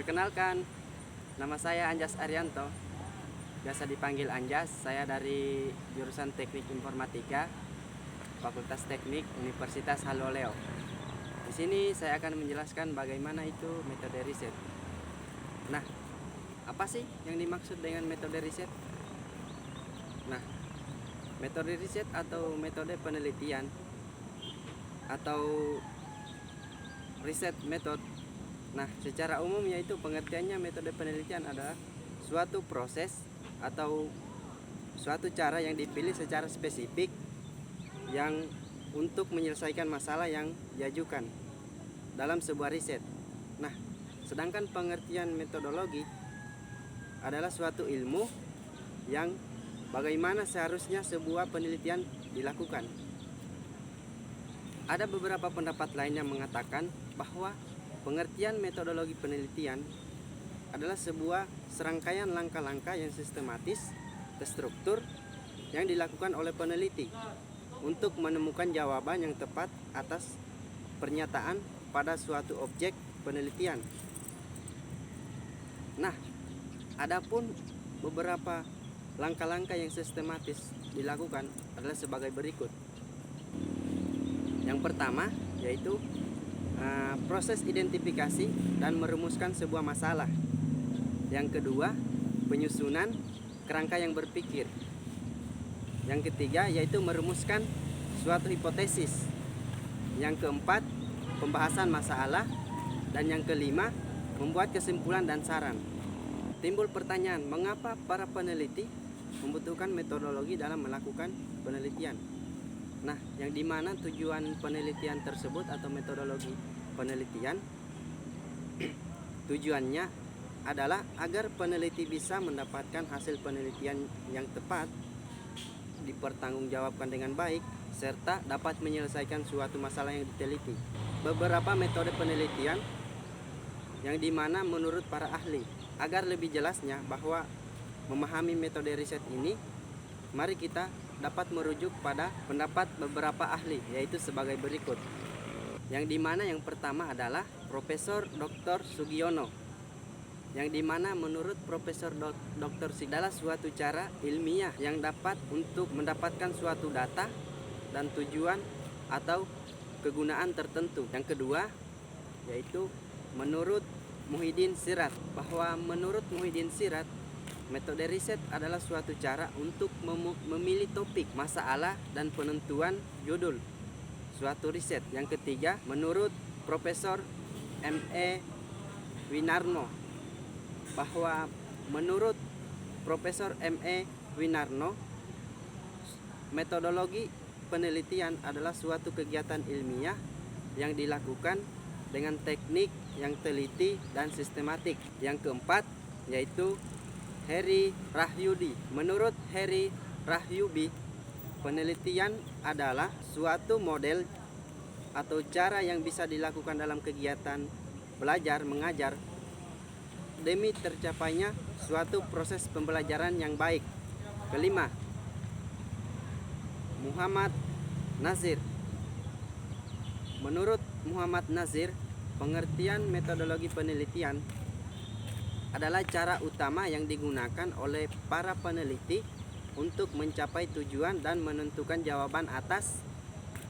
Perkenalkan, nama saya Anjas Arianto, biasa dipanggil Anjas. Saya dari jurusan Teknik Informatika, Fakultas Teknik Universitas Haloleo. Di sini saya akan menjelaskan bagaimana itu metode riset. Nah, apa sih yang dimaksud dengan metode riset? Nah, metode riset atau metode penelitian atau riset method. Nah, secara umum yaitu pengertiannya metode penelitian adalah suatu proses atau suatu cara yang dipilih secara spesifik yang untuk menyelesaikan masalah yang diajukan dalam sebuah riset. Nah, sedangkan pengertian metodologi adalah suatu ilmu yang bagaimana seharusnya sebuah penelitian dilakukan. Ada beberapa pendapat lain yang mengatakan bahwa pengertian metodologi penelitian adalah sebuah serangkaian langkah-langkah yang sistematis, terstruktur, yang dilakukan oleh peneliti untuk menemukan jawaban yang tepat atas pernyataan pada suatu objek penelitian. Nah, adapun beberapa langkah-langkah yang sistematis dilakukan adalah sebagai berikut. Yang pertama yaitu proses identifikasi dan merumuskan sebuah masalah. Yang kedua, penyusunan kerangka yang berpikir. Yang ketiga yaitu merumuskan suatu hipotesis. Yang keempat, pembahasan masalah. Dan yang kelima, membuat kesimpulan dan saran. Timbul pertanyaan, mengapa para peneliti membutuhkan metodologi dalam melakukan penelitian? Nah, yang dimana tujuan penelitian tersebut atau metodologi penelitian tujuannya adalah agar peneliti bisa mendapatkan hasil penelitian yang tepat, dipertanggungjawabkan dengan baik, serta dapat menyelesaikan suatu masalah yang diteliti. Beberapa metode penelitian yang dimana menurut para ahli, agar lebih jelasnya bahwa memahami metode riset ini, mari kita dapat merujuk pada pendapat beberapa ahli, yaitu sebagai berikut. Yang dimana yang pertama adalah Profesor Dr. Sugiono, yang dimana menurut Profesor Dr. Sugiono adalah suatu cara ilmiah yang dapat untuk mendapatkan suatu data dan tujuan atau kegunaan tertentu. Yang kedua yaitu menurut Muhyiddin Sirat, bahwa menurut Muhyiddin Sirat metode riset adalah suatu cara untuk memilih topik, masalah, dan penentuan judul suatu riset. Yang ketiga, menurut Profesor M.E. Winarno, bahwa menurut Profesor M.E. Winarno, metodologi penelitian adalah suatu kegiatan ilmiah yang dilakukan dengan teknik yang teliti dan sistematik. Yang keempat, yaitu Heri Rahyudi. Menurut Heri Rahyudi, penelitian adalah suatu model atau cara yang bisa dilakukan dalam kegiatan belajar mengajar demi tercapainya suatu proses pembelajaran yang baik. Kelima, Muhammad Nazir. Menurut Muhammad Nazir, pengertian metodologi penelitian adalah cara utama yang digunakan oleh para peneliti untuk mencapai tujuan dan menentukan jawaban atas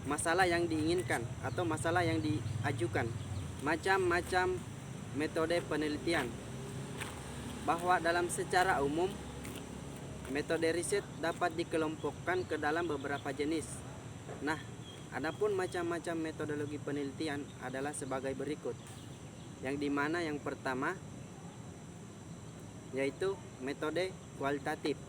masalah yang diinginkan atau masalah yang diajukan. Macam-macam metode penelitian, bahwa dalam secara umum metode riset dapat dikelompokkan ke dalam beberapa jenis. Nah, adapun macam-macam metodologi penelitian adalah sebagai berikut. Yang dimana yang pertama yaitu metode kualitatif.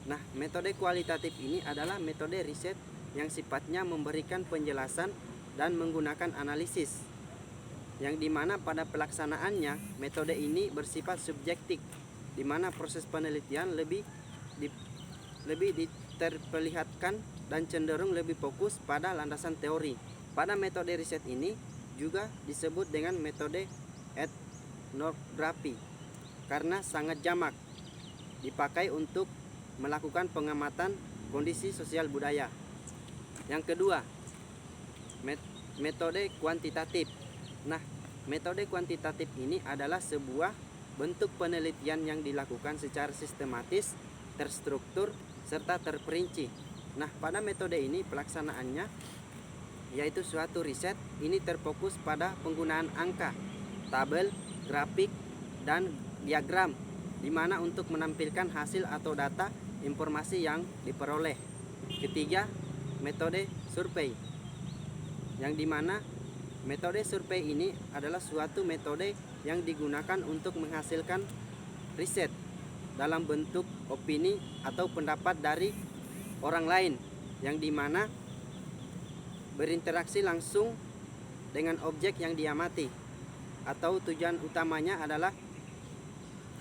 Nah, metode kualitatif ini adalah metode riset yang sifatnya memberikan penjelasan dan menggunakan analisis, yang dimana pada pelaksanaannya metode ini bersifat subjektif, dimana proses penelitian lebih terperlihatkan dan cenderung lebih fokus pada landasan teori. Pada metode riset ini juga disebut dengan metode etnografi karena sangat jamak dipakai untuk melakukan pengamatan kondisi sosial budaya. Yang kedua, metode kuantitatif. Nah, metode kuantitatif ini adalah sebuah bentuk penelitian yang dilakukan secara sistematis, terstruktur, serta terperinci. Nah, pada metode ini pelaksanaannya yaitu suatu riset ini terfokus pada penggunaan angka, tabel, grafik, dan diagram, di mana untuk menampilkan hasil atau data informasi yang diperoleh. Ketiga, metode survei, yang dimana metode survei ini adalah suatu metode yang digunakan untuk menghasilkan riset dalam bentuk opini atau pendapat dari orang lain, yang dimana berinteraksi langsung dengan objek yang diamati, atau tujuan utamanya adalah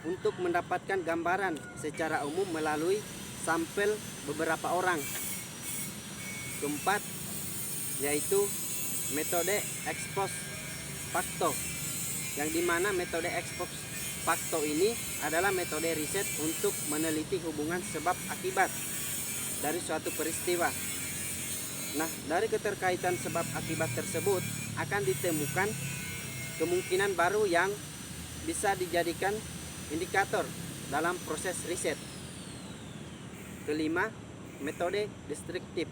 untuk mendapatkan gambaran secara umum melalui sampel beberapa orang. Keempat, yaitu metode ex post facto, yang dimana metode ex post facto ini adalah metode riset untuk meneliti hubungan sebab akibat dari suatu peristiwa. Nah, dari keterkaitan sebab akibat tersebut akan ditemukan kemungkinan baru yang bisa dijadikan indikator dalam proses riset. Kelima, metode destruktif.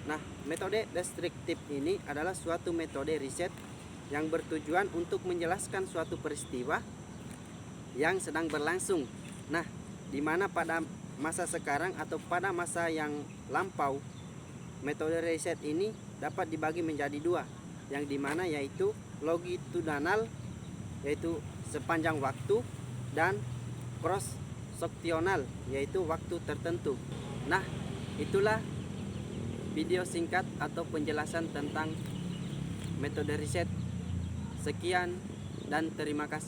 Nah, metode destruktif ini adalah suatu metode riset yang bertujuan untuk menjelaskan suatu peristiwa yang sedang berlangsung. Nah, di mana pada masa sekarang atau pada masa yang lampau, metode riset ini dapat dibagi menjadi dua, yang dimana yaitu longitudinal, yaitu sepanjang waktu, dan cross seksional, yaitu waktu tertentu. Nah, itulah video singkat atau penjelasan tentang metode riset. Sekian dan terima kasih.